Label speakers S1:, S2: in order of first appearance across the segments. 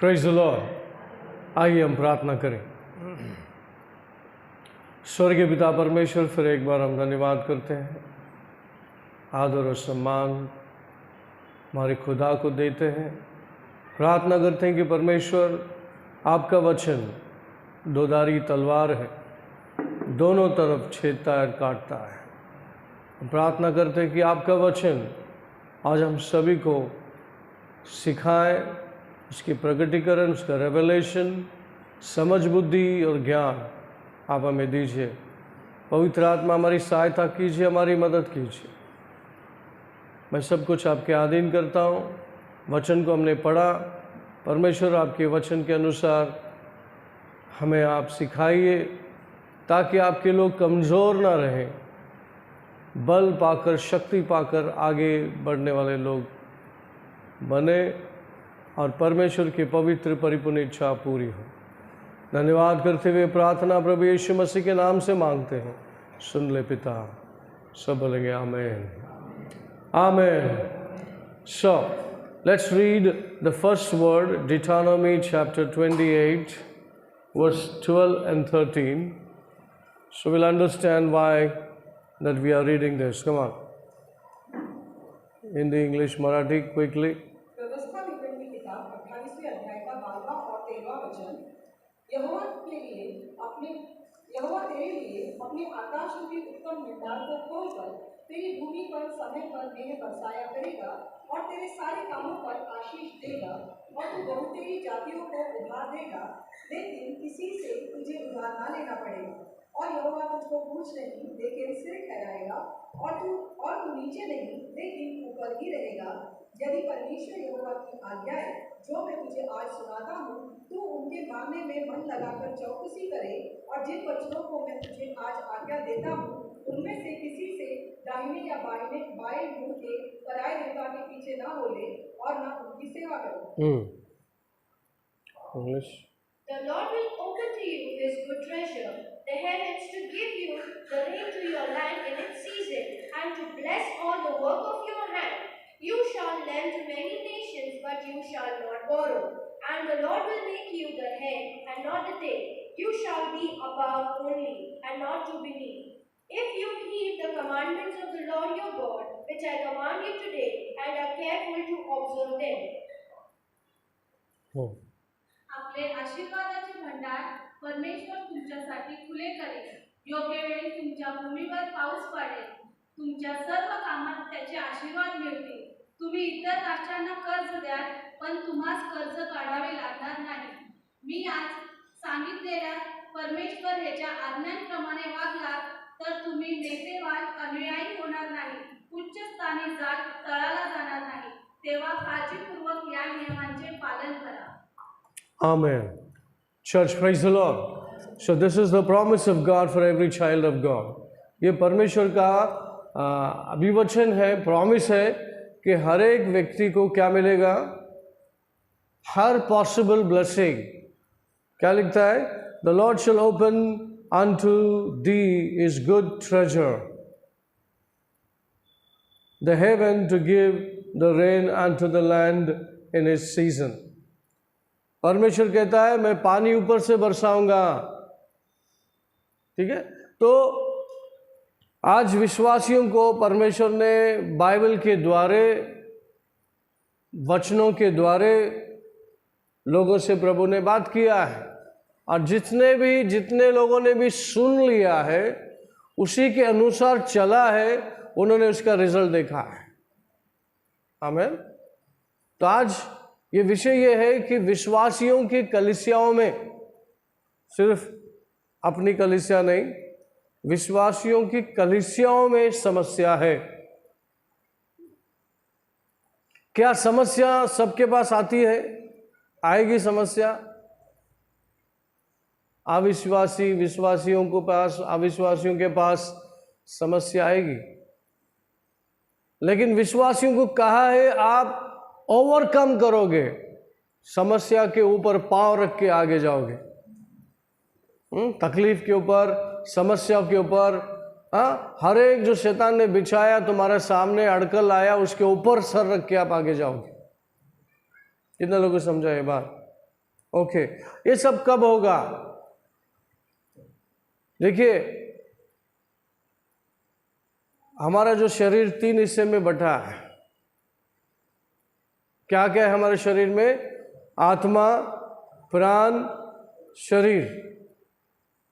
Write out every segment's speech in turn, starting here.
S1: Praise the Lord. आइए हम प्रार्थना करें। स्वर्गीय पिता परमेश्वर, फिर एक बार हम धन्यवाद करते हैं, आदर और सम्मान हमारे खुदा को देते हैं। प्रार्थना करते हैं कि परमेश्वर आपका वचन दोधारी तलवार है, दोनों तरफ छेदता है, काटता है। प्रार्थना करते हैं कि आपका वचन आज हम सभी को सिखाए, उसकी प्रकटीकरण, उसका रेवलेशन, समझ, बुद्धि और ज्ञान आप हमें दीजिए। पवित्र आत्मा हमारी सहायता कीजिए, हमारी मदद कीजिए। मैं सब कुछ आपके अधीन करता हूँ। वचन को हमने पढ़ा, परमेश्वर आपके वचन के अनुसार हमें आप सिखाइए, ताकि आपके लोग कमज़ोर ना रहें, बल पाकर, शक्ति पाकर आगे बढ़ने वाले लोग बने और परमेश्वर की पवित्र परिपूर्ण इच्छा पूरी हो। धन्यवाद करते हुए प्रार्थना प्रभु यीशु मसीह के नाम से मांगते हैं, सुन ले पिता। सब बोलेंगे आमेन, आमेन। So let's read the first word, Deuteronomy chapter 28 verse 12 and 13. So we'll understand why that we are reading this. Come on, in the English, Marathi, quickly.
S2: व्यवस्था विवरण की किताब 28वें अध्याय का 12वां और 13वां वचन। यहोवा तेरे लिए अपने आकाश के उत्तम भंडार को खोलकर तेरी भूमि पर समय पर मेघ बरसाया करेगा और तेरे सारे कामों पर आशीष देगा और तू बहुतेरी जातियों को उधार देगा, लेकिन किसी से तुझे उधार ना लेना पड़ेगा। और यहोवा तुझको पूछ नहीं लेकिन सिर ठहराएगा, और तू नीचे नहीं लेकिन ऊपर ही रहेगा। यदि परमेश्वर यहोवा की आज्ञाएं जो मैं तुझे आज सुनाता हूँ तू उनके मानने में मन लगाकर चौकसी करे, और जिन वचनों को मैं तुझे आज आज्ञा देता हूँ उनमें से किसी से दाहिने या बाएं मुंह के पराये देवता के पीछे ना बोले और ना उनकी सेवा करे।
S3: The Lord will open to you his good treasure, the heavens, to give you the rain to your land in its season, and to bless all the work of your hand. You shall lend to many nations, but you shall not borrow. And the Lord will make you the head and not the tail. You shall be above only, and not to beneath. If you heed the commandments of the Lord your God, which I command you today, and are careful to observe them.
S4: आपले आशीर्वादाचे भंडार परमेश्वर तुमच्यासाठी खुले करेल। योग्य वेळी तुमच्या भूमीवर पाऊस पडेल, तुमच्या सर्व कामात त्याचे आशीर्वाद मिळतील। तुम्ही इतर राष्ट्रांना कर्ज द्याल, पण तुम्हास कर्ज काढावे लागणार नाही। मी आज सांगितलेल्या परमेश्वर ह्याच्या आज्ञांप्रमाणे वागलात तर तुम्ही नेते व्हाल, अनुयायी होणार नाही, उच्च स्थानी जाल, तळाला जाणार नाही। तेव्हा काळजीपूर्वक या नियमांचे पालन करा।
S1: Amen. Church, praise the Lord. So this is the promise of God for every child of God. ये परमेश्वर का अभिवचन है, प्रॉमिस है कि हर एक व्यक्ति को क्या मिलेगा? हर पॉसिबल ब्लेसिंग। क्या लिखता है? The Lord shall open unto thee his good treasure, the heaven, to give the rain unto the land in his season. परमेश्वर कहता है मैं पानी ऊपर से बरसाऊंगा। ठीक है, तो आज विश्वासियों को परमेश्वर ने बाइबल के द्वारे, वचनों के द्वारे लोगों से प्रभु ने बात किया है, और जितने लोगों ने भी सुन लिया है, उसी के अनुसार चला है, उन्होंने उसका रिजल्ट देखा है। आमीन। तो आज ये विषय ये है कि विश्वासियों की कलीसियाओं में, सिर्फ अपनी कलीसिया नहीं, विश्वासियों की कलीसियाओं में समस्या है। क्या समस्या सबके पास आती है? आएगी समस्या। अविश्वासियों के पास समस्या आएगी, लेकिन विश्वासियों को कहा है आप ओवरकम करोगे, समस्या के ऊपर पांव रख के आगे जाओगे। तकलीफ के ऊपर, समस्या के ऊपर, हर एक जो शैतान ने बिछाया तुम्हारे सामने, अड़कल आया, उसके ऊपर सर रख के आप आगे जाओगे। कितने लोगों को समझा ये बात? ओके, ये सब कब होगा? देखिए, हमारा जो शरीर 3 हिस्से में बटा है, क्या क्या है हमारे शरीर में? आत्मा, प्राण, शरीर।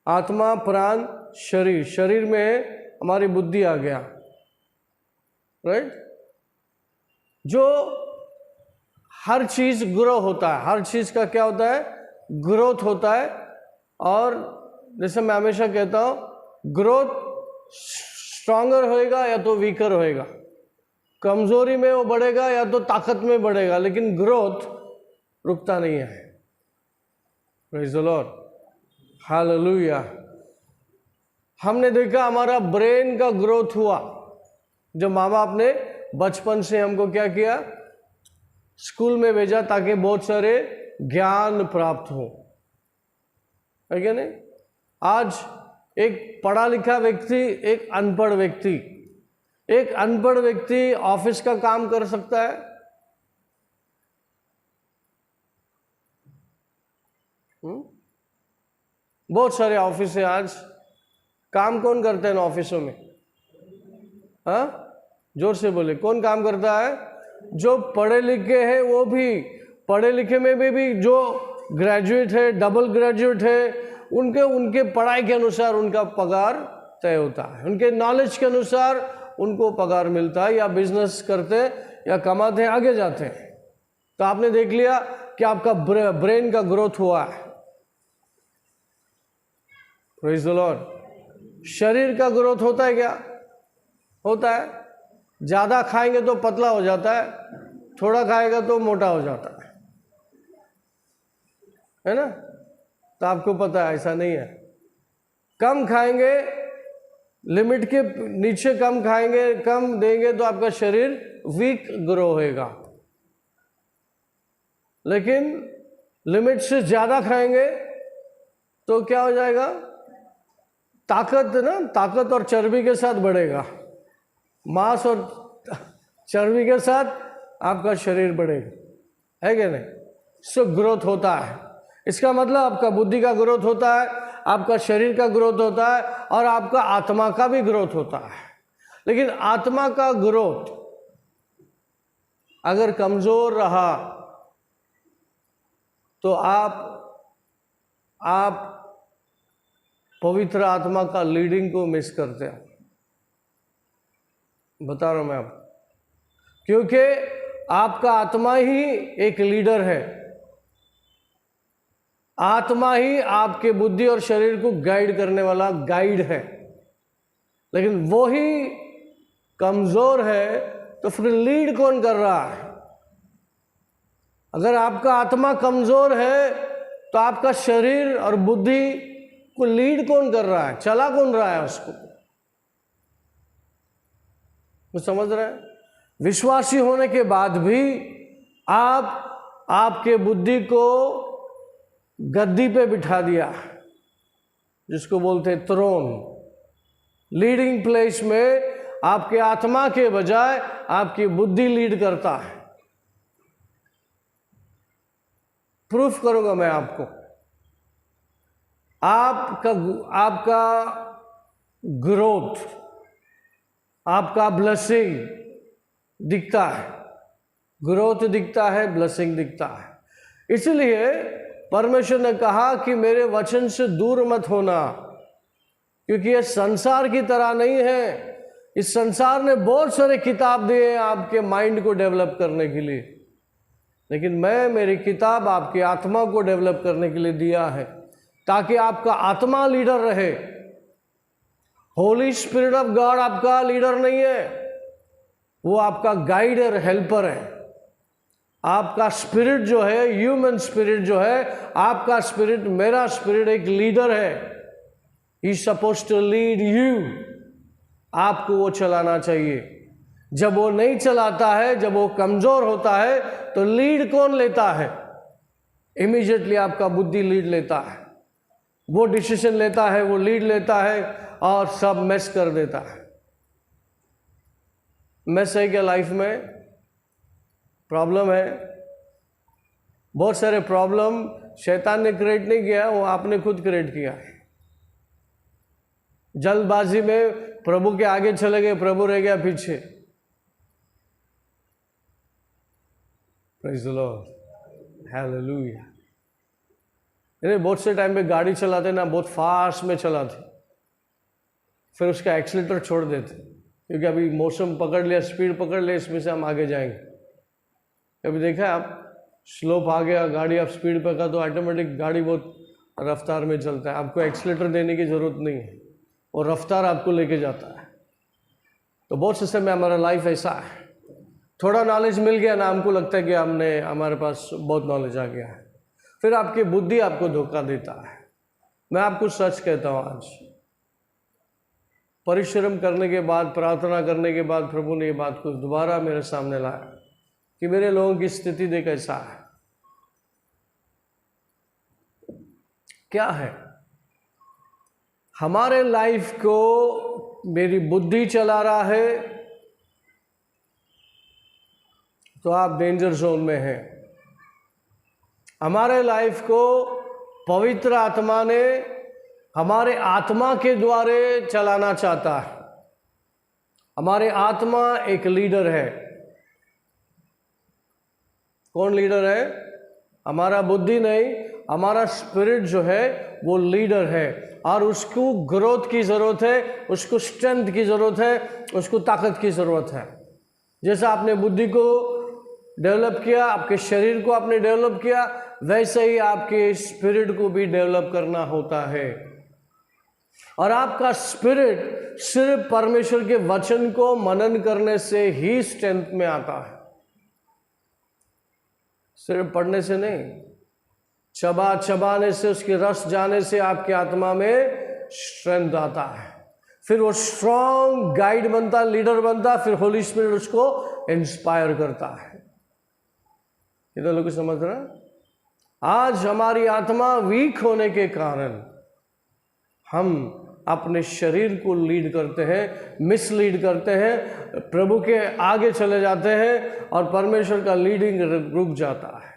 S1: आत्मा, प्राण, शरीर। शरीर में हमारी बुद्धि आ गया, राइट? जो हर चीज ग्रो होता है, हर चीज का क्या होता है? ग्रोथ होता है। और जैसे मैं हमेशा कहता हूं, ग्रोथ स्ट्रॉन्गर होएगा या तो वीकर होएगा, कमजोरी में वो बढ़ेगा या तो ताकत में बढ़ेगा, लेकिन ग्रोथ रुकता नहीं है। Praise the Lord, hallelujah. हमने देखा हमारा ब्रेन का ग्रोथ हुआ जब माँ बाप ने बचपन से हमको क्या किया? स्कूल में भेजा ताकि बहुत सारे ज्ञान प्राप्त हो, है क्या नहीं? आज एक पढ़ा लिखा व्यक्ति, एक अनपढ़ व्यक्ति, एक अनपढ़ व्यक्ति ऑफिस का काम कर सकता है? बहुत सारे ऑफिस है आज। काम कौन करते हैं ऑफिसों में? हाँ, जोर से बोले, कौन काम करता है? जो पढ़े लिखे हैं, वो भी पढ़े लिखे में भी जो ग्रेजुएट है, डबल ग्रेजुएट है, उनके पढ़ाई के अनुसार उनका पगार तय होता है, उनके नॉलेज के अनुसार उनको पगार मिलता है, या बिजनेस करते या कमाते हैं, आगे जाते हैं। तो आपने देख लिया कि आपका ब्रेन का ग्रोथ हुआ है। Praise the Lord. शरीर का ग्रोथ होता है क्या? होता है। ज़्यादा खाएंगे तो पतला हो जाता है, थोड़ा खाएगा तो मोटा हो जाता है ना? तो आपको पता है ऐसा नहीं है। कम खाएंगे, लिमिट के नीचे कम खाएंगे, कम देंगे तो आपका शरीर वीक ग्रो होएगा, लेकिन लिमिट से ज़्यादा खाएंगे तो क्या हो जाएगा? ताकत और चर्बी के साथ बढ़ेगा, मांस और चर्बी के साथ आपका शरीर बढ़ेगा, है क्या नहीं? सो ग्रोथ होता है। इसका मतलब आपका बुद्धि का ग्रोथ होता है, आपका शरीर का ग्रोथ होता है, और आपका आत्मा का भी ग्रोथ होता है। लेकिन आत्मा का ग्रोथ अगर कमजोर रहा तो आप पवित्र आत्मा का लीडिंग को मिस करते हैं। बता रहा हूं मैं आपको, क्योंकि आपका आत्मा ही एक लीडर है। आत्मा ही आपके बुद्धि और शरीर को गाइड करने वाला गाइड है, लेकिन वो ही कमजोर है तो फिर लीड कौन कर रहा है? अगर आपका आत्मा कमजोर है तो आपका शरीर और बुद्धि को लीड कौन कर रहा है? चला कौन रहा है उसको? कुछ समझ रहे हैं? विश्वासी होने के बाद भी आपके बुद्धि को गद्दी पे बिठा दिया, जिसको बोलते हैं थ्रोन। लीडिंग प्लेस में आपके आत्मा के बजाय आपकी बुद्धि लीड करता है। प्रूफ करूंगा मैं आपको। आपका ग्रोथ, आपका ब्लेसिंग दिखता है, ग्रोथ दिखता है, ब्लेसिंग दिखता है। इसलिए परमेश्वर ने कहा कि मेरे वचन से दूर मत होना, क्योंकि ये संसार की तरह नहीं है। इस संसार ने बहुत सारे किताब दिए हैं आपके माइंड को डेवलप करने के लिए, लेकिन मेरी किताब आपकी आत्मा को डेवलप करने के लिए दिया है, ताकि आपका आत्मा लीडर रहे। होली स्पिरिट ऑफ गॉड आपका लीडर नहीं है, वो आपका गाइड और हेल्पर है। आपका स्पिरिट जो है, ह्यूमन स्पिरिट जो है, आपका स्पिरिट, मेरा स्पिरिट एक लीडर है। ही सपोज टू लीड यू। आपको वो चलाना चाहिए। जब वो नहीं चलाता है, जब वो कमजोर होता है, तो लीड कौन लेता है? इमीडिएटली आपका बुद्धि लीड लेता है। वो डिसीजन लेता है, वो लीड लेता है और सब मेस कर देता है। मेस है क्या लाइफ में? प्रॉब्लम है। बहुत सारे प्रॉब्लम शैतान ने क्रिएट नहीं किया, वो आपने खुद क्रिएट किया है। जल्दबाजी में प्रभु के आगे चले गए, प्रभु रह गया पीछे। Praise the Lord, hallelujah. बहुत से टाइम पे गाड़ी चलाते ना, बहुत फास्ट में चलाते, फिर उसका एक्सीलेटर छोड़ देते, क्योंकि अभी मौसम पकड़ लिया, स्पीड पकड़ लिया, इसमें से हम आगे जाएंगे। कभी देखा है आप, स्लोप आ गया गाड़ी, आप स्पीड पर का तो ऑटोमेटिक गाड़ी बहुत रफ्तार में चलता है, आपको एक्सीलेटर देने की ज़रूरत नहीं है, और रफ्तार आपको लेके जाता है। तो बहुत से समय हमारा लाइफ ऐसा है, थोड़ा नॉलेज मिल गया ना, हमको लगता है कि हमारे पास बहुत नॉलेज आ गया है, फिर आपकी बुद्धि आपको धोखा देता है। मैं आपको सच कहता हूँ, आज परिश्रम करने के बाद, प्रार्थना करने के बाद प्रभु ने ये बात को दोबारा मेरे सामने लाया कि मेरे लोगों की स्थिति देख ऐसा है। क्या है? हमारे लाइफ को मेरी बुद्धि चला रहा है तो आप डेंजर जोन में हैं। हमारे लाइफ को पवित्र आत्मा ने हमारे आत्मा के द्वारा चलाना चाहता है। हमारे आत्मा एक लीडर है। कौन लीडर है? हमारा बुद्धि नहीं, हमारा स्पिरिट जो है वो लीडर है, और उसको ग्रोथ की ज़रूरत है, उसको स्ट्रेंथ की ज़रूरत है, उसको ताकत की ज़रूरत है। जैसा आपने बुद्धि को डेवलप किया, आपके शरीर को आपने डेवलप किया, वैसे ही आपके स्पिरिट को भी डेवलप करना होता है। और आपका स्पिरिट सिर्फ परमेश्वर के वचन को मनन करने से ही स्ट्रेंथ में आता है, सिर्फ पढ़ने से नहीं। चबाने से, उसके रस जाने से आपकी आत्मा में स्ट्रेंथ आता है, फिर वो स्ट्रॉन्ग गाइड बनता, लीडर बनता, फिर होली स्पिरिट उसको इंस्पायर करता है। इधर लोग समझ रहे हैं? आज हमारी आत्मा वीक होने के कारण हम अपने शरीर को लीड करते हैं, मिसलीड करते हैं, प्रभु के आगे चले जाते हैं और परमेश्वर का लीडिंग रुक जाता है,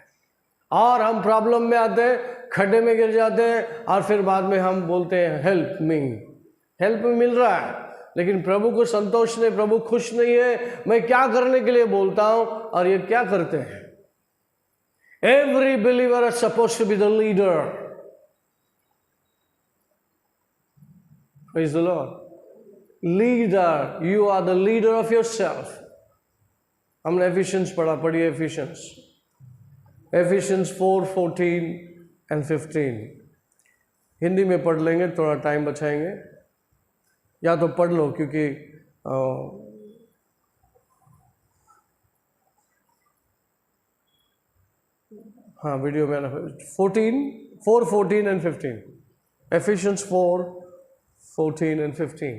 S1: और हम प्रॉब्लम में आते हैं, खड्डे में गिर जाते हैं, और फिर बाद में हम बोलते हैं हेल्प मी। हेल्प मिल रहा है, लेकिन प्रभु को संतोष नहीं, प्रभु खुश नहीं है, मैं क्या करने के लिए बोलता हूं, और ये क्या करते हैं? Every believer is supposed to be the leader. Praise the Lord. Leader, you are the leader of yourself. हमने एफिशिएंस पढ़ा, पढ़िए एफिशिएंस 4:14 and 15। हिंदी में पढ़ लेंगे, थोड़ा टाइम बचाएंगे, या तो पढ़ लो, क्योंकि हाँ वीडियो में 4:14 and 15। Efficiency 4:14 and 15।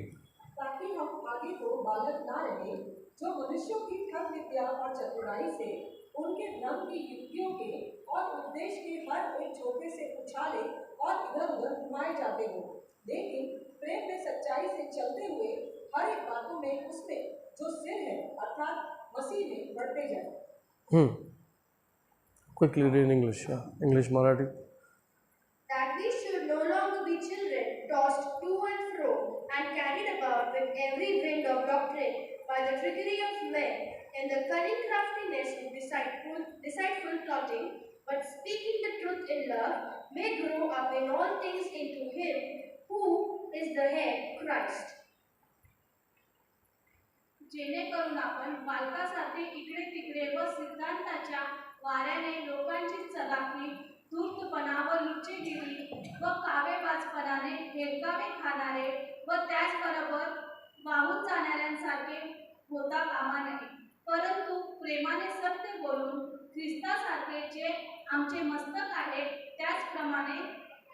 S2: ताकि हम आगे को बालक ना रहे, जो मनुष्यों की ठग विद्या और चतुराई से, उनके भ्रम की युक्तियों के और उपदेश के हर एक झोंके से उछाले और इधर उधर घुमाए जाते हो, लेकिन प्रेम में सच्चाई से चलते हुए हर एक बातों में उसमें जो सिर है अर्थात मसीह में बढ़ते जाए।
S1: Quickly read English, yeah. English, Marathi.
S3: That we should no longer be children, tossed to and fro, and carried about with every wind of doctrine by the trickery of men, and the cunning craftiness of deceitful plotting, but speaking the truth in love, may grow up in all things into Him who is the head, Christ.
S4: जेणेकरून आपण बालकासारखे इकडे तिकडे व सिद्धांताच्या वाऱ्याने लोकांची चलाखी, धूर्तपणावर लुच्चेगिरी व कावेबाजपणाने हेलकावे खाणारे व त्याचबरोबर वाहून जाणाऱ्यांसारखे होता कामा नये, परंतु प्रेमाने सत्य बोलून ख्रिस्तासारखे जे आमचे मस्तक आहे त्याचप्रमाणे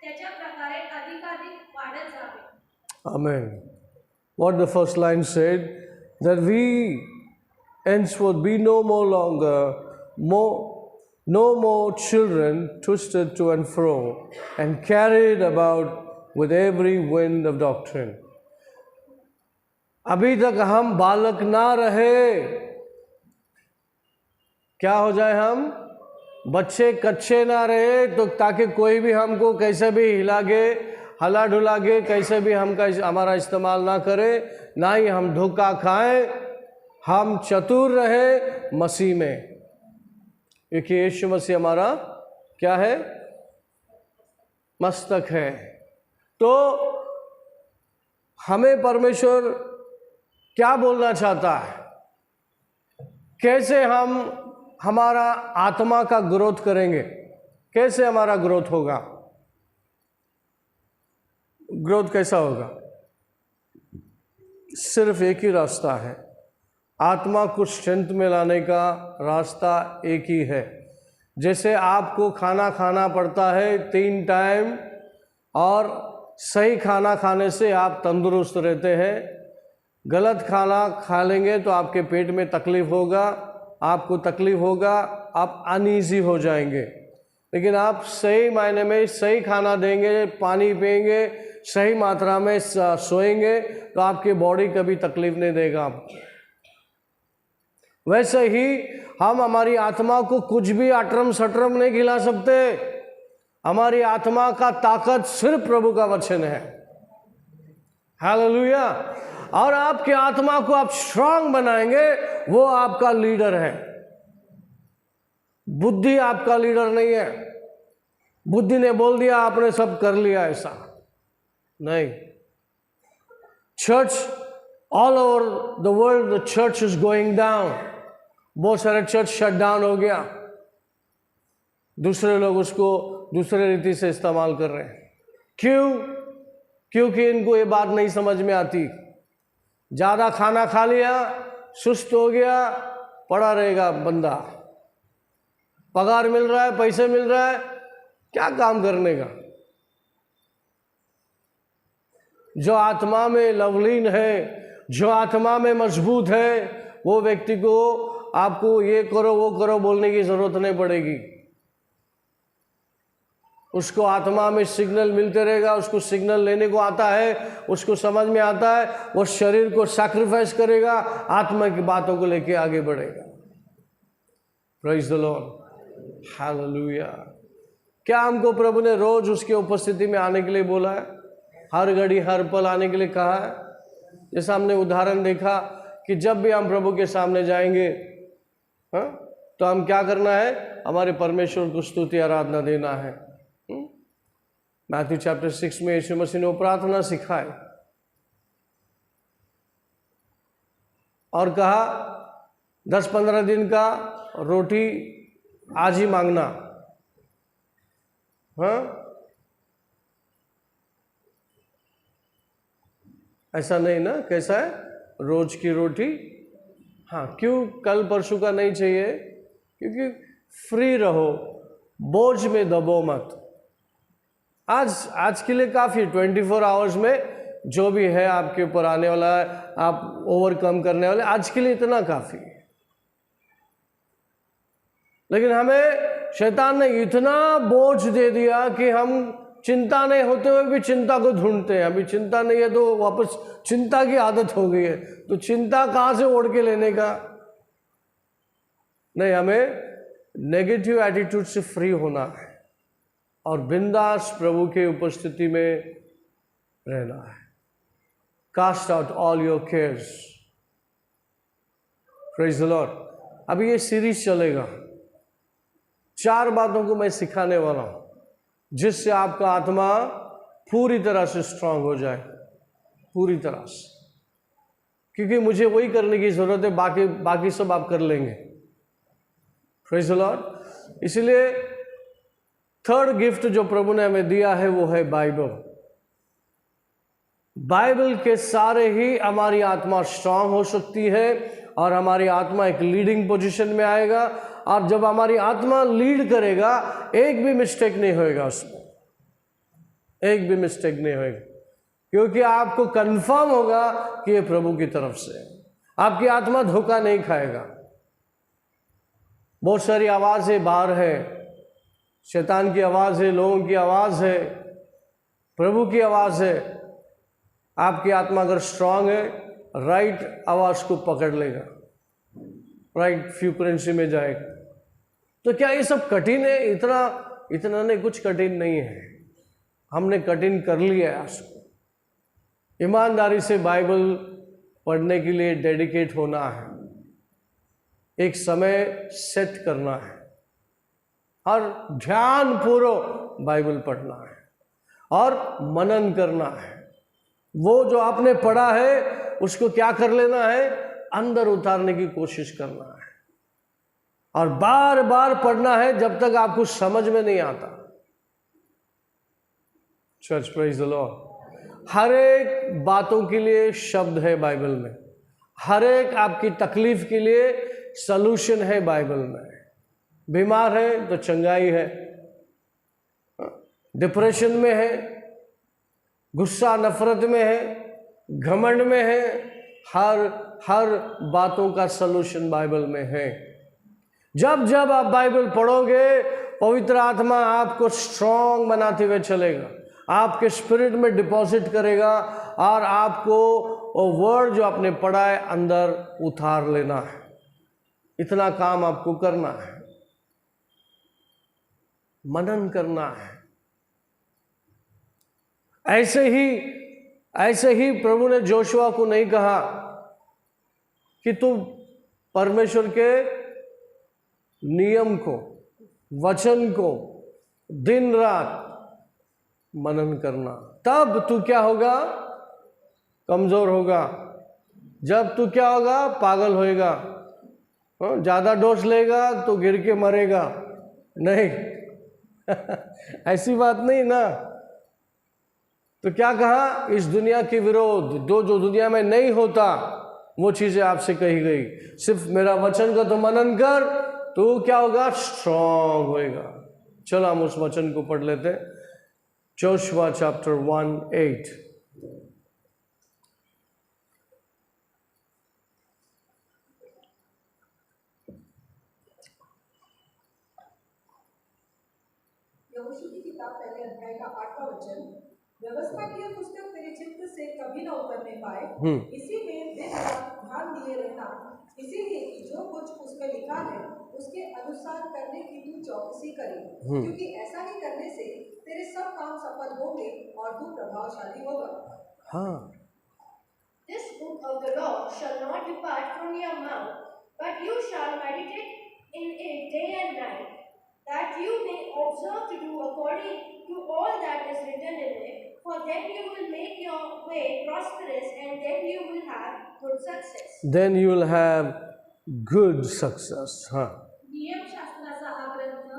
S4: त्याच्या प्रकारे अधिकाधिक वाढत जावे.
S1: Amen. What the first line said, that we henceforth be no more children twisted to and fro and carried about with every wind of doctrine. अभी तक हम बालक ना रहे, क्या हो जाए हम? बच्चे कच्चे ना रहे, तो ताकि कोई भी हमको कैसे भी हला ढुला के कैसे भी हमारा इस्तेमाल ना करे, ना ही हम धोखा खाएं। हम चतुर रहे मसीह में, क्योंकि यीशु मसीह हमारा क्या है? मस्तक है। तो हमें परमेश्वर क्या बोलना चाहता है? कैसे हम हमारा आत्मा का ग्रोथ करेंगे? कैसे हमारा ग्रोथ होगा? ग्रोथ कैसा होगा? सिर्फ एक ही रास्ता है। आत्मा को स्ट्रेंथ में लाने का रास्ता एक ही है। जैसे आपको खाना खाना पड़ता है 3 टाइम, और सही खाना खाने से आप तंदुरुस्त रहते हैं। गलत खाना खा लेंगे तो आपके पेट में तकलीफ होगा, आपको तकलीफ होगा, आप अनईजी हो जाएंगे। लेकिन आप सही मायने में सही खाना देंगे, पानी पिएंगे, सही मात्रा में सोएंगे, तो आपकी बॉडी कभी तकलीफ नहीं देगा आपको। वैसे ही हम हमारी आत्मा को कुछ भी अटरम सटरम नहीं खिला सकते। हमारी आत्मा का ताकत सिर्फ प्रभु का वचन है। हालेलुया। और आपकी आत्मा को आप स्ट्रांग बनाएंगे, वो आपका लीडर है। बुद्धि आपका लीडर नहीं है। बुद्धि ने बोल दिया आपने सब कर लिया, ऐसा नहीं। Church all over the world, the church is going down. बहुत सारे चर्च शट डाउन हो गया, दूसरे लोग उसको दूसरे रीति से इस्तेमाल कर रहे हैं। क्यों? क्योंकि इनको ये बात नहीं समझ में आती। ज़्यादा खाना खा लिया, सुस्त हो गया, पड़ा रहेगा बंदा। पगार मिल रहा है, पैसे मिल रहा है, क्या काम करने का? जो आत्मा में लवलीन है, जो आत्मा में मजबूत है, वो व्यक्ति को आपको ये करो वो करो बोलने की जरूरत नहीं पड़ेगी। उसको आत्मा में सिग्नल मिलते रहेगा, उसको सिग्नल लेने को आता है, उसको समझ में आता है, वो शरीर को सैक्रिफाइस करेगा, आत्मा की बातों को लेके आगे बढ़ेगा। Praise the Lord, hallelujah. क्या हमको प्रभु ने रोज उसकी उपस्थिति में आने के लिए बोला है? हर घड़ी हर पल आने के लिए कहा है? जैसा हमने उदाहरण देखा कि जब भी हम प्रभु के सामने जाएंगे, तो हम क्या करना है? हमारे परमेश्वर को स्तुति आराधना देना है। मैथ्यू चैप्टर 6 में यीशु मसीह ने वो प्रार्थना सिखाई और कहा 10-15 दिन का रोटी आज ही मांगना। ऐसा नहीं ना? कैसा है? रोज की रोटी। हाँ, क्यों कल परसों का नहीं चाहिए? क्योंकि फ्री रहो, बोझ में दबो मत। आज के लिए काफ़ी 24 आवर्स में जो भी है आपके ऊपर आने वाला है, आप ओवरकम करने वाले, आज के लिए इतना काफ़ी है। लेकिन हमें शैतान ने इतना बोझ दे दिया कि हम चिंता नहीं होते हुए भी चिंता को ढूंढते हैं। अभी चिंता नहीं है तो वापस चिंता की आदत हो गई है, तो चिंता कहाँ से ओढ़ के लेने का? नहीं, हमें नेगेटिव एटीट्यूड से फ्री होना है और बिंदास प्रभु के उपस्थिति में रहना है। Cast out all your cares. Praise the Lord. अभी ये सीरीज चलेगा, 4 बातों को मैं सिखाने वाला हूं जिससे आपका आत्मा पूरी तरह से स्ट्रांग हो जाए, पूरी तरह से। क्योंकि मुझे वही करने की जरूरत है, बाकी सब आप कर लेंगे। Praise the Lord. इसलिए 3rd गिफ्ट जो प्रभु ने हमें दिया है वो है बाइबल। बाइबल के सारे ही हमारी आत्मा स्ट्रांग हो सकती है और हमारी आत्मा एक लीडिंग पोजीशन में आएगा। और जब हमारी आत्मा लीड करेगा, एक भी मिस्टेक नहीं होएगा उसमें, एक भी मिस्टेक नहीं होएगा, क्योंकि आपको कंफर्म होगा कि ये प्रभु की तरफ से है। आपकी आत्मा धोखा नहीं खाएगा। बहुत सारी आवाज़ें बाहर है, शैतान की आवाज़ है, लोगों की आवाज़ है, प्रभु की आवाज़ है। आपकी आत्मा अगर स्ट्रांग है, राइट आवाज़ को पकड़ लेगा, राइट फ्रीक्वेंसी में जाएगा। तो क्या ये सब कठिन है? इतना नहीं, कुछ कठिन नहीं है। हमने कठिन कर लिया है उसको। ईमानदारी से बाइबल पढ़ने के लिए डेडिकेट होना है, एक समय सेट करना है और ध्यान पूर्वक बाइबल पढ़ना है और मनन करना है। वो जो आपने पढ़ा है उसको क्या कर लेना है? अंदर उतारने की कोशिश करना है और बार बार पढ़ना है जब तक आपको समझ में नहीं आता। Church praise the lord. हर एक बातों के लिए शब्द है बाइबल में, हर एक आपकी तकलीफ के लिए सलूशन है बाइबल में। बीमार है तो चंगाई है, डिप्रेशन में है, गुस्सा नफरत में है, घमंड में है, हर बातों का सलूशन बाइबल में है। जब जब आप बाइबल पढ़ोगे पवित्र आत्मा आपको स्ट्रांग बनाते हुए चलेगा, आपके स्पिरिट में डिपॉजिट करेगा और आपको वो वर्ड जो आपने पढ़ा है अंदर उतार लेना है। इतना काम आपको करना है, मनन करना है। ऐसे ही प्रभु ने जोशुआ को नहीं कहा कि तुम परमेश्वर के नियम को, वचन को दिन रात मनन करना, तब तू क्या होगा? कमजोर होगा। जब तू क्या होगा? पागल होएगा। ज्यादा डोज लेगा तो गिर के मरेगा। नहीं ऐसी बात नहीं ना। तो क्या कहा? इस दुनिया के विरोध जो दुनिया में नहीं होता वो चीजें आपसे कही गई। सिर्फ मेरा वचन का तो मनन कर, तो क्या होगा? स्ट्रांग होएगा। चलो हम उस वचन को पढ़ लेते हैं। Joshua chapter 1:8।
S2: यहोशू की किताब पहले अध्याय का 8वां वचन। व्यवस्था की यह पुस्तक तेरे चित्त से कभी न उतरने पाए, इसी में दिन रात ध्यान दिए रहना, इसीलिए कि जो कुछ उसमें लिखा है उसके अनुसार करने की तू चौकसी करे, क्योंकि ऐसा ही करने से तेरे सब काम सफल होंगे और तू प्रभावशाली होगा।
S1: हाँ।
S3: This book of the law shall not depart from your mouth, but you shall meditate in it day and night, that you may observe to do according to all that is written in it. For then you will make your way prosperous, and then you will have good success.
S1: Then you will have good success. हाँ.
S4: नियमशास्त्राचा हा ग्रंथ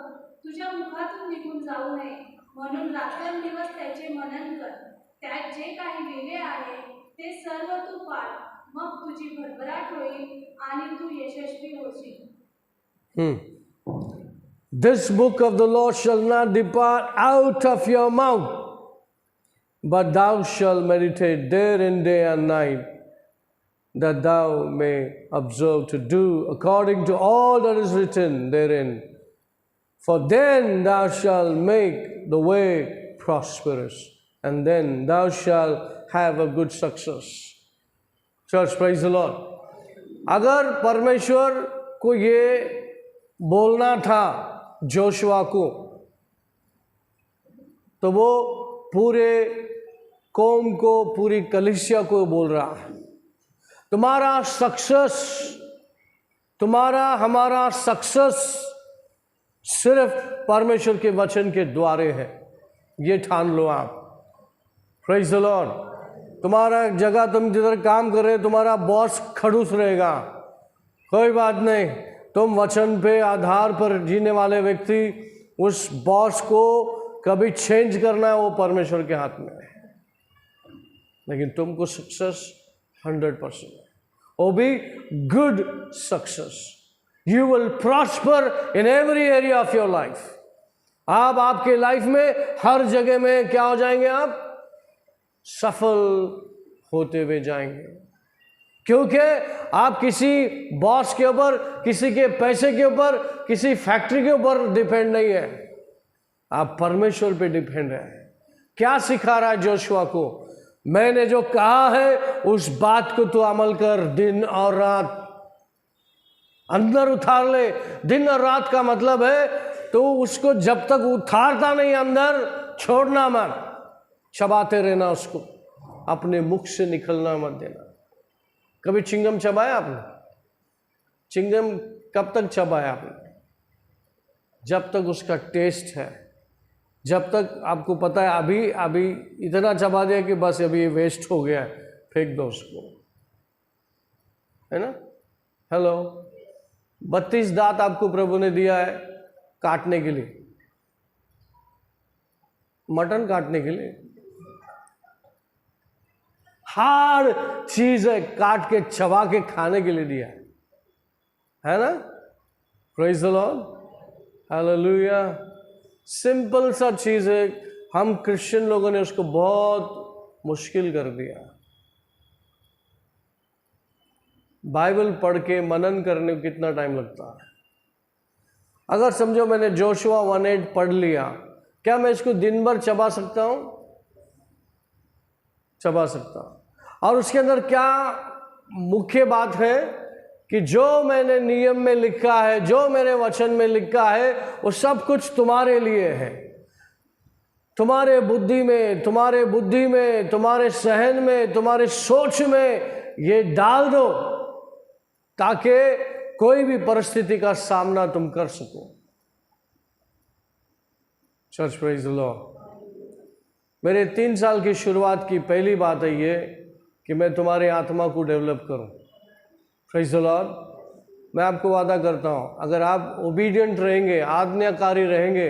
S4: तुझ्या मुखातून निघून जाऊ नये म्हणून रात्रंदिवस त्याचे मनन कर. त्यात जे काही लिहिले आहे ते सर्व तू पाळ, मग तुझी भरभराट होईल आणि तू यशस्वी होशील.
S1: This book of the law shall not depart out of your mouth, but thou shalt meditate therein day and night, that thou may observe to do according to all that is written therein. For then thou shalt make the way prosperous, and then thou shalt have a good success. Church, praise the Lord. अगर परमेश्वर को ये बोलना था Joshua को, तो वो पूरे कौम को, पूरी कलीसिया को बोल रहा है, तुम्हारा सक्सेस, तुम्हारा हमारा सक्सेस सिर्फ परमेश्वर के वचन के द्वारे है। ये ठान लो आप। Praise the Lord. तुम्हारा जगह, तुम जिधर काम कर रहे, तुम्हारा बॉस खड़ूस रहेगा, कोई बात नहीं। तुम वचन पे आधार पर जीने वाले व्यक्ति, उस बॉस को कभी चेंज करना है वो परमेश्वर के हाथ में है, लेकिन तुमको सक्सेस 100% है, वो भी good success. You will prosper in every area of your life. आप आपके लाइफ में हर जगह में क्या हो जाएंगे? आप सफल होते हुए जाएंगे, क्योंकि आप किसी बॉस के ऊपर, किसी के पैसे के ऊपर, किसी फैक्ट्री के ऊपर डिपेंड नहीं है, आप परमेश्वर पे डिपेंड है। क्या सिखा रहा है जोशुआ को? मैंने जो कहा है उस बात को तू अमल कर दिन और रात। अंदर उतार ले। दिन और रात का मतलब है तो उसको जब तक उतारता नहीं अंदर, छोड़ना मत, चबाते रहना उसको, अपने मुख से निकलना मत देना। कभी चिंगम चबाया आपने? चिंगम कब तक चबाया आपने? जब तक उसका टेस्ट है, जब तक आपको पता है अभी इतना चबा दिया कि बस अभी ये वेस्ट हो गया है, फेंक दो उसको, है ना। हेलो, 32 दांत आपको प्रभु ने दिया है काटने के लिए, मटन काटने के लिए। हर चीज है काट के चबा के खाने के लिए दिया है ना। Praise the Lord, hallelujah. Simple सा चीज है, हम क्रिश्चियन लोगों ने उसको बहुत मुश्किल कर दिया। बाइबल पढ़ के मनन करने को कितना टाइम लगता है? अगर समझो मैंने जोशुआ 1:8 पढ़ लिया, क्या मैं इसको दिन भर चबा सकता हूं? चबा सकता हूं। और उसके अंदर क्या मुख्य बात है कि जो मैंने नियम में लिखा है, जो मेरे वचन में लिखा है, वो सब कुछ तुम्हारे लिए है। तुम्हारे बुद्धि में, तुम्हारे बुद्धि में, तुम्हारे सहन में, तुम्हारे सोच में ये डाल दो ताकि कोई भी परिस्थिति का सामना तुम कर सको। Church, praise the Lord. मेरे 3 साल की शुरुआत की पहली बात है ये कि मैं तुम्हारे आत्मा को डेवलप करूं। Praise the Lord. मैं आपको वादा करता हूं, अगर आप ओबीडियंट रहेंगे, आज्ञाकारी रहेंगे,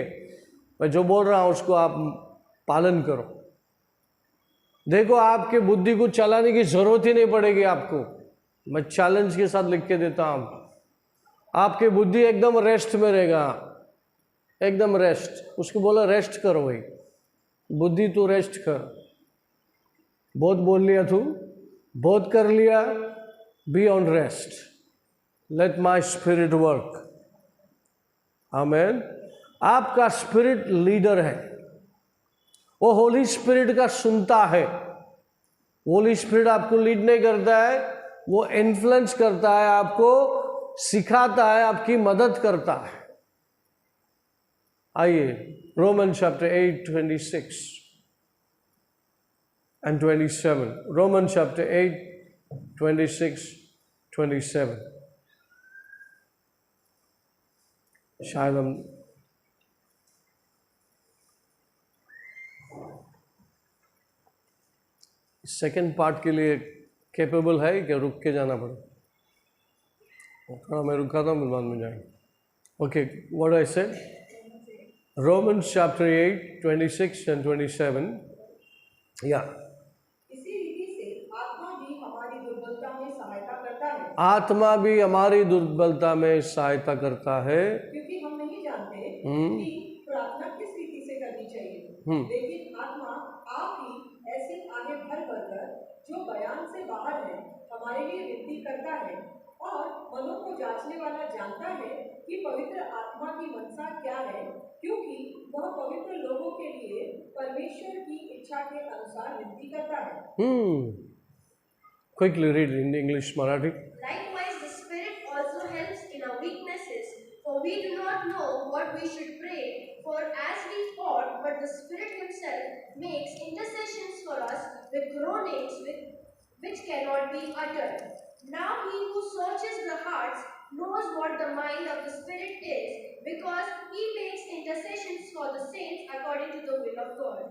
S1: मैं जो बोल रहा हूं उसको आप पालन करो, देखो आपके बुद्धि को चलाने की जरूरत ही नहीं पड़ेगी आपको। मैं चैलेंज के साथ लिख के देता हूं, आपकी बुद्धि एकदम रेस्ट में रहेगा, एकदम रेस्ट। उसको बोला रेस्ट करो भाई, बुद्धि तू रेस्ट कर। बहुत बोल लिया तू, बहुत कर लिया, be on rest, let my spirit work. Amen. आपका स्पिरिट लीडर है, वो होली स्पिरिट का सुनता है। होली स्पिरिट आपको लीड नहीं करता है, वो इन्फ्लुएंस करता है, आपको सिखाता है, आपकी मदद करता है। आइए Roman chapter 8:26 and 27। Roman chapter 8:26-27। शायद हम सेकेंड पार्ट के लिए कैपेबल है क्या? रुक के जाना पड़े? थोड़ा मैं रुका था, मैं बाद में जाएंगे। Okay, what I said? Romans chapter 8:26 and 27। या
S2: इसी रीति से आत्मा भी हमारी दुर्बलता में सहायता करता है।
S1: आत्मा भी हमारी दुर्बलता में सहायता करता है,
S2: क्योंकि हम नहीं जानते कि प्रार्थना किस रीति से करनी चाहिए, लेकिन आत्मा आप ही ऐसे आगे भर कर जो बयान से बाहर है हमारे लिए विनती करता है। और मनों को जांचने वाला जानता है कि पवित्र आत्मा की मनसा क्या है, क्योंकि वह पवित्र लोगों के लिए परमेश्वर की इच्छा के अनुसार विनती करता है।
S1: Quickly read in English, Marathi.
S3: Likewise, the Spirit also helps in our weaknesses, for we do not know what we should pray for as we ought, but the Spirit Himself makes intercessions for us with groanings which cannot be uttered. Now He who searches the hearts knows what the mind of the Spirit is, because He makes intercessions for the saints according to the will of God.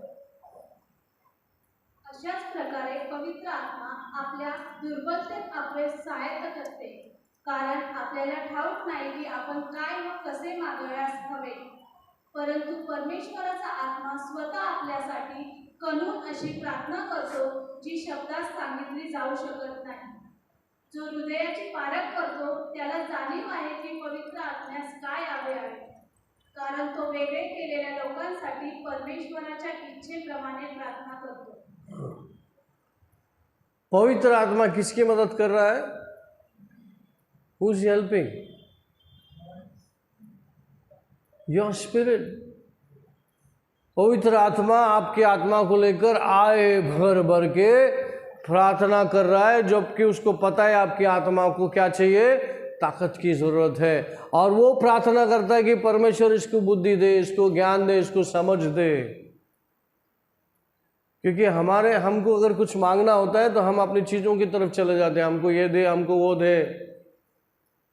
S4: अशाच प्रकारे पवित्र आत्मा आपल्या दुर्बलतेत आपले सहायता करते, कारण आपल्याला ठाऊक नाही की आपण काय व कसे मागायला हवे, परंतु परमेश्वराचा आत्मा स्वतः आपल्यासाठी कणून अशी प्रार्थना करतो जी शब्दात सांगितली जाऊ शकत नाही। जो हृदयाची पारख करतो त्याला जाणीव आहे की पवित्र आत्म्यास काय हवे आहे, कारण तो वेगळे केलेल्या लोकांसाठी परमेश्वराच्या इच्छेप्रमाणे प्रार्थना करतो।
S1: पवित्र आत्मा किसकी मदद कर रहा है? Who is helping? Your spirit। पवित्र आत्मा आपकी आत्मा को लेकर आए भर भर के प्रार्थना कर रहा है, जबकि उसको पता है आपकी आत्मा को क्या चाहिए, ताकत की ज़रूरत है। और वो प्रार्थना करता है कि परमेश्वर इसको बुद्धि दे, इसको ज्ञान दे, इसको समझ दे। क्योंकि हमको अगर कुछ मांगना होता है तो हम अपनी चीज़ों की तरफ चले जाते हैं, हमको ये दे, हमको वो दे,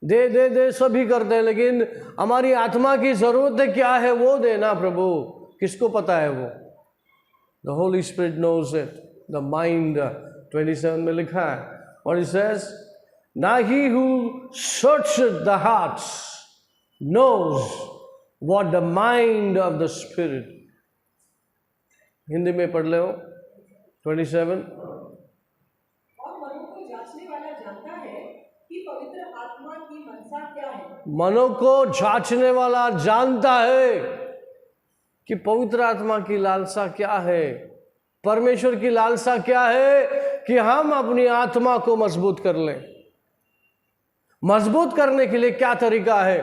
S1: दे दे दे सभी करते हैं, लेकिन हमारी आत्मा की ज़रूरत क्या है वो देना प्रभु, किसको पता है वो? The Holy Spirit knows it, the mind. 27 में लिखा है, और it says, now he who searches the hearts knows what the mind of the spirit। Hindi में पढ़ ले हो 27।
S2: और मनों को जांचने वाला जानता है कि पवित्र आत्मा की मनसा क्या है।
S1: मनों को जांचने वाला जानता है कि पवित्र आत्मा की लालसा क्या है, परमेश्वर की लालसा क्या है, कि हम अपनी आत्मा को मजबूत कर लें। मजबूत करने के लिए क्या तरीका है?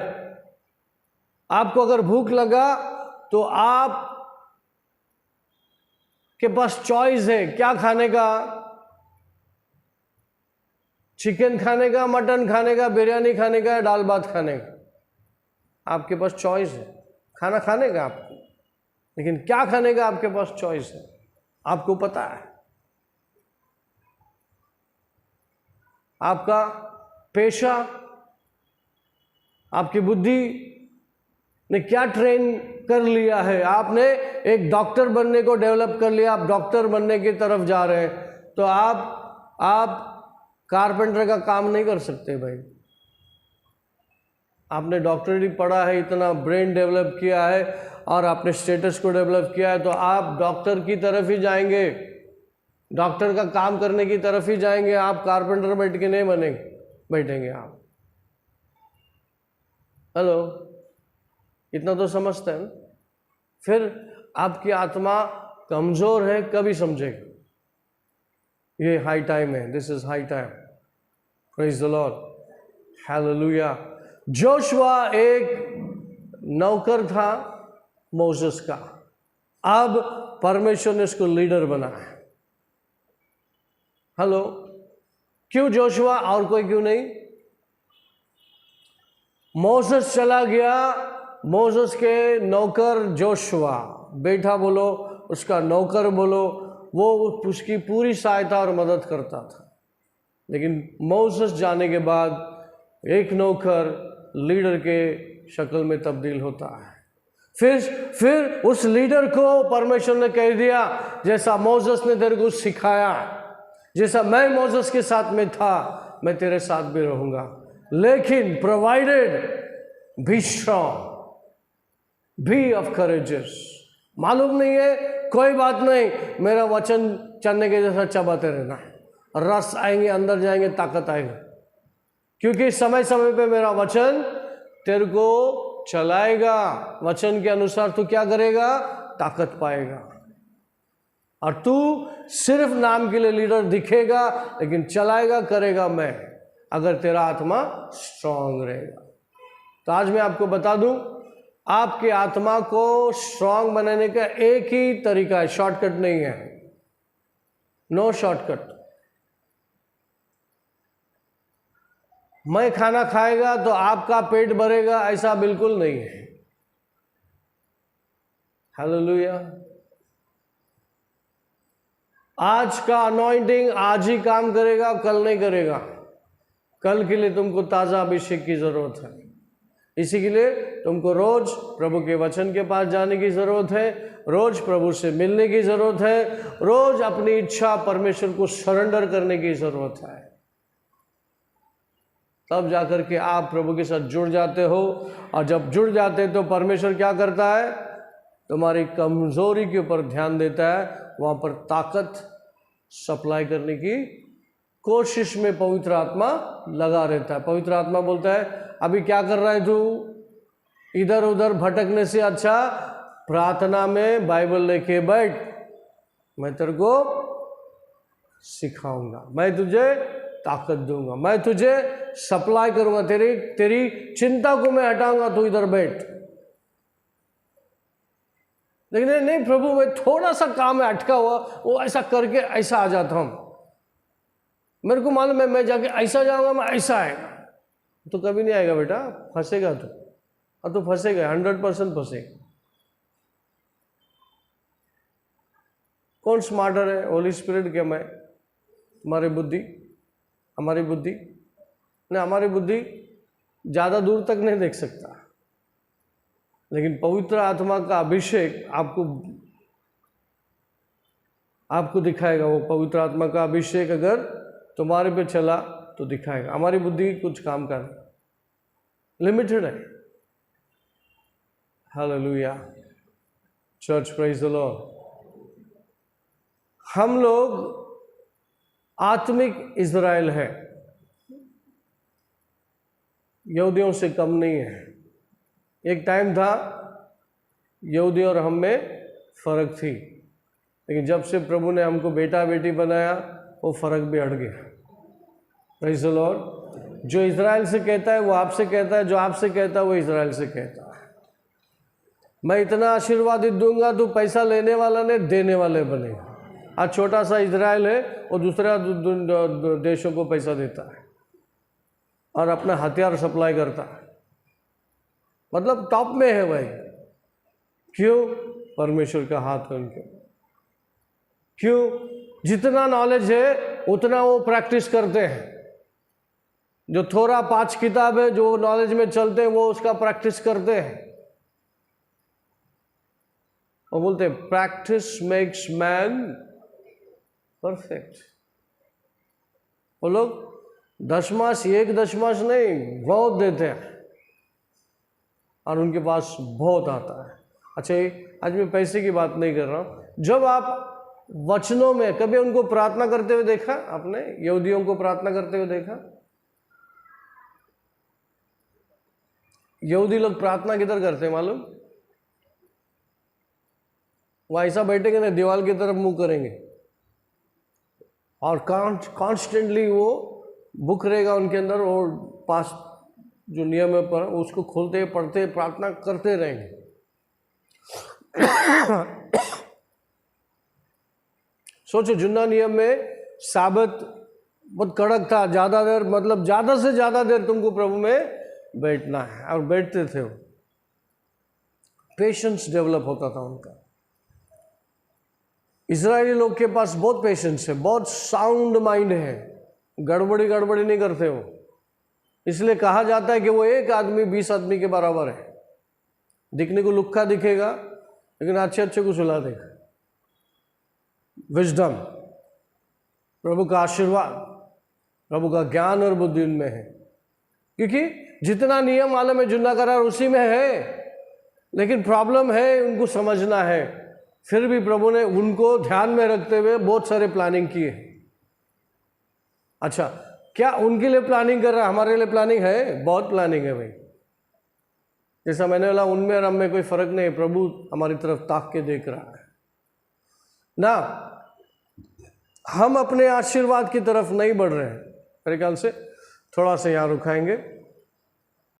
S1: आपको अगर भूख लगा तो आप के पास चॉइस है क्या खाने का, चिकन खाने का, मटन खाने का, बिरयानी खाने का, दाल भात खाने का। आपके पास चॉइस है खाना खाने का आपको, लेकिन क्या खाने का आपके पास चॉइस है, आपको पता है। आपका पेशा, आपकी बुद्धि ने क्या ट्रेन कर लिया है। आपने एक डॉक्टर बनने को डेवलप कर लिया, आप डॉक्टर बनने की तरफ जा रहे हैं, तो आप कारपेंटर का काम नहीं कर सकते भाई। आपने डॉक्टरी पढ़ा है, इतना ब्रेन डेवलप किया है और आपने स्टेटस को डेवलप किया है, तो आप डॉक्टर की तरफ ही जाएंगे, डॉक्टर का काम करने की तरफ ही जाएंगे। आप कारपेंटर बैठ के नहीं बैठेंगे आप। हेलो, इतना तो समझते हैं ना? फिर आपकी आत्मा कमजोर है, कभी समझेगा। ये हाई टाइम है, this is high time. Praise the Lord, hallelujah. Joshua एक नौकर था मोसेस का, अब परमेश्वर ने उसको लीडर बनाया। हेलो, क्यों जोशुआ और कोई क्यों नहीं? मोसेस चला गया, मोसेस के नौकर जोशुआ, बेटा बोलो, उसका नौकर बोलो, वो उसकी पूरी सहायता और मदद करता था। लेकिन मोसेस जाने के बाद एक नौकर लीडर के शक्ल में तब्दील होता है। फिर उस लीडर को परमेश्वर ने कह दिया, जैसा मोसेस ने तेरे को सिखाया, जैसा मैं मोसेस के साथ में था, मैं तेरे साथ भी रहूंगा। लेकिन provided be strong, be of courageous. मालूम नहीं है, कोई बात नहीं, मेरा वचन चलने के जैसा चबाते रहना, रस आएंगे, अंदर जाएंगे, ताकत आएगी, क्योंकि समय समय पे मेरा वचन तेरे को चलाएगा। वचन के अनुसार तू क्या करेगा? ताकत पाएगा। और तू सिर्फ नाम के लिए लीडर दिखेगा, लेकिन चलाएगा, करेगा मैं, अगर तेरा आत्मा स्ट्रांग रहेगा। तो आज मैं आपको बता दूं, आपकी आत्मा को स्ट्रांग बनाने का एक ही तरीका है, शॉर्टकट नहीं है, नो शॉर्टकट। मैं खाना खाएगा तो आपका पेट भरेगा, ऐसा बिल्कुल नहीं है। हालेलुया। आज का अनॉइंटिंग आज ही काम करेगा, कल नहीं करेगा। कल के लिए तुमको ताज़ा अभिषेक की ज़रूरत है। इसी के लिए तुमको रोज प्रभु के वचन के पास जाने की ज़रूरत है, रोज प्रभु से मिलने की ज़रूरत है, रोज अपनी इच्छा परमेश्वर को सरेंडर करने की ज़रूरत है। तब जाकर के आप प्रभु के साथ जुड़ जाते हो, और जब जुड़ जाते तो परमेश्वर क्या करता है? तुम्हारी कमज़ोरी के ऊपर ध्यान देता है, वहाँ पर ताकत सप्लाई करने की कोशिश में पवित्र आत्मा लगा रहता है। पवित्र आत्मा बोलता है, अभी क्या कर रहा है तू? इधर उधर भटकने से अच्छा प्रार्थना में बाइबल लेके बैठ, मैं तेरे को सिखाऊंगा, मैं तुझे ताकत दूंगा, मैं तुझे सप्लाई करूंगा, तेरी चिंता को मैं हटाऊंगा, तू इधर बैठ। लेकिन नहीं प्रभु, मैं थोड़ा सा काम है अटका हुआ, वो ऐसा करके ऐसा आ जाता हूं, मेरे को मालूम है मैं जाके ऐसा जाऊंगा, मैं ऐसा आएगा। तो कभी नहीं आएगा बेटा, फंसेगा तो, और तो फंसेगा, 100% फंसेगा। कौन स्मार्टर है, होली स्पिरिट क्या मैं? हमारी बुद्धि नहीं, हमारी बुद्धि ज़्यादा दूर तक नहीं देख सकता, लेकिन पवित्र आत्मा का अभिषेक आपको दिखाएगा। वो पवित्र आत्मा का अभिषेक अगर तुम्हारे पे चला तो दिखाएगा। हमारी बुद्धि कुछ काम का नहीं, लिमिटेड है। Hallelujah, church, praise the Lord. हम लोग आत्मिक इज़राइल है, यहूदियों से कम नहीं है। एक टाइम था यहूदी और हम में फर्क थी, लेकिन जब से प्रभु ने हमको बेटा बेटी बनाया वो फर्क भी हट गया। Praise the Lord. जो इज़राइल से कहता है वो आपसे कहता है, जो आपसे कहता है वो इज़राइल से कहता है। मैं इतना आशीर्वादित दूंगा तो पैसा लेने वाला ने देने वाले बनेगा। आज छोटा सा इज़राइल है, वो दूसरा देशों को पैसा देता है और अपना हथियार सप्लाई करता है, मतलब टॉप में है भाई। क्यों? परमेश्वर का हाथ है उनके। क्यों? जितना नॉलेज है उतना वो प्रैक्टिस करते हैं। जो थोड़ा 5 किताब है, जो नॉलेज में चलते हैं, वो उसका प्रैक्टिस करते हैं। वो बोलते हैं प्रैक्टिस मेक्स मैन परफेक्ट। वो लोग दशमांश, 1 दशमांश नहीं, बहुत देते हैं और उनके पास बहुत आता है। अच्छा, आज मैं पैसे की बात नहीं कर रहा हूं। जब आप वचनों में कभी उनको प्रार्थना करते हुए देखा आपने? यहूदियों को प्रार्थना करते हुए देखा? यहूदी लोग प्रार्थना किधर करते हैं मालूम? वो ऐसा बैठेंगे ना, दीवार की तरफ मुंह करेंगे और कॉन्स्टेंटली वो बुक रहेगा उनके अंदर, और पास जो नियम है पर उसको खोलते पढ़ते प्रार्थना करते रहेंगे। सोचो, जुन्ना नियम में साबत बहुत कड़क था, ज़्यादा देर, मतलब ज़्यादा से ज़्यादा देर तुमको प्रभु में बैठना है, और बैठते थे वो। पेशेंस डेवलप होता था उनका। इजरायली लोग के पास बहुत पेशेंस है, बहुत साउंड माइंड है, गड़बड़ी नहीं करते वो। इसलिए कहा जाता है कि वो एक आदमी 20 आदमी के बराबर है। दिखने को लुक्का दिखेगा लेकिन अच्छे को सुला देगा। विजडम, प्रभु का आशीर्वाद, प्रभु का ज्ञान और बुद्धि उनमें है। क्योंकि जितना नियम आलम में जुन्ना करार उसी में है, लेकिन प्रॉब्लम है उनको समझना है। फिर भी प्रभु ने उनको ध्यान में रखते हुए बहुत सारे प्लानिंग किए। अच्छा, क्या उनके लिए प्लानिंग कर रहा है? हमारे लिए प्लानिंग है, बहुत प्लानिंग है भाई। जैसा मैंने बोला, उनमें और हम में कोई फर्क नहीं, प्रभु हमारी तरफ ताक के देख रहा है ना। हम अपने आशीर्वाद की तरफ नहीं बढ़ रहे हैं। मेरे ख्याल से थोड़ा सा यहाँ रुकाएंगे।